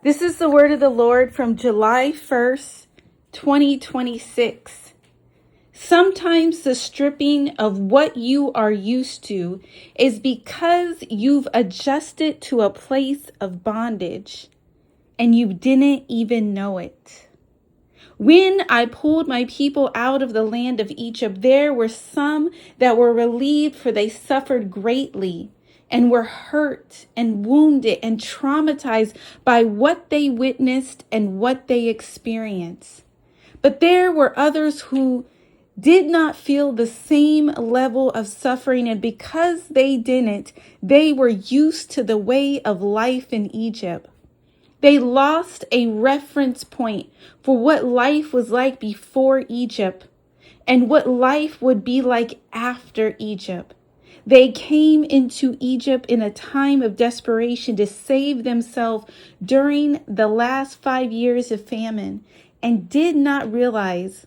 This is the word of the Lord from July 1st, 2026. Sometimes the stripping of what you are used to is because you've adjusted to a place of bondage and you didn't even know it. When I pulled my people out of the land of Egypt, there were some that were relieved, for they suffered greatly and were hurt and wounded and traumatized by what they witnessed and what they experienced. But there were others who did not feel the same level of suffering, and because they didn't, they were used to the way of life in Egypt. They lost a reference point for what life was like before Egypt and what life would be like after Egypt. They came into Egypt in a time of desperation to save themselves during the last 5 years of famine and did not realize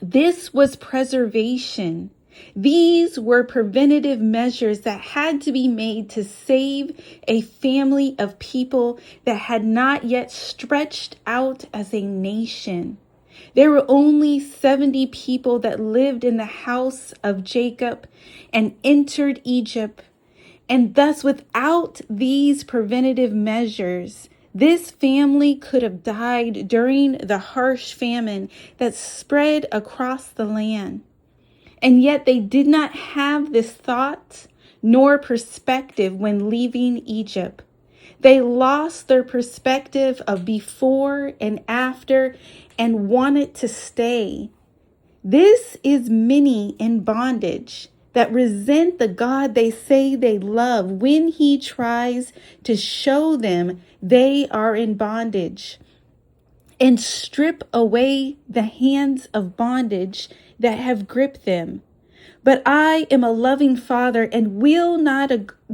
this was preservation. These were preventative measures that had to be made to save a family of people that had not yet stretched out as a nation. There were only 70 people that lived in the house of Jacob and entered Egypt. And thus, without these preventative measures, this family could have died during the harsh famine that spread across the land. And yet they did not have this thought nor perspective when leaving Egypt. They lost their perspective of before and after and wanted to stay. This is many in bondage that resent the God they say they love when he tries to show them they are in bondage and strip away the hands of bondage that have gripped them. But I am a loving Father and will not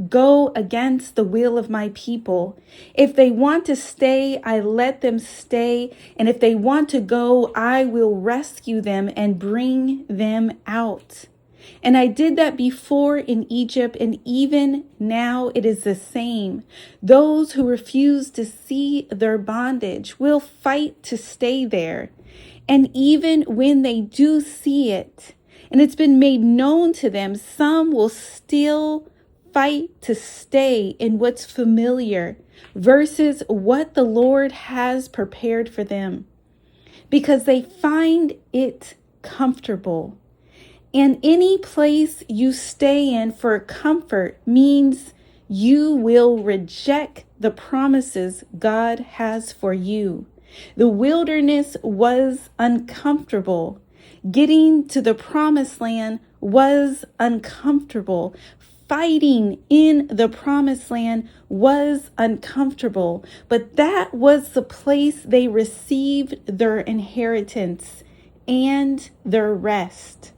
go against the will of my people. If they want to stay, I let them stay. And if they want to go, I will rescue them and bring them out. And I did that before in Egypt, and even now it is the same. Those who refuse to see their bondage will fight to stay there. And even when they do see it, and it's been made known to them, some will still fight to stay in what's familiar versus what the Lord has prepared for them, because they find it comfortable. And any place you stay in for comfort means you will reject the promises God has for you. The wilderness was uncomfortable. Getting to the promised land was uncomfortable. Fighting in the promised land was uncomfortable. But that was the place they received their inheritance and their rest.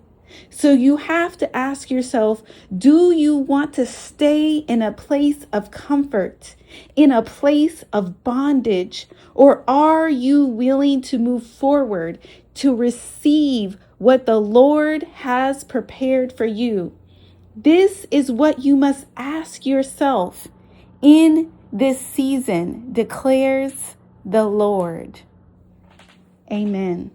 So you have to ask yourself, do you want to stay in a place of comfort, in a place of bondage, or are you willing to move forward to receive what the Lord has prepared for you? This is what you must ask yourself in this season, declares the Lord. Amen.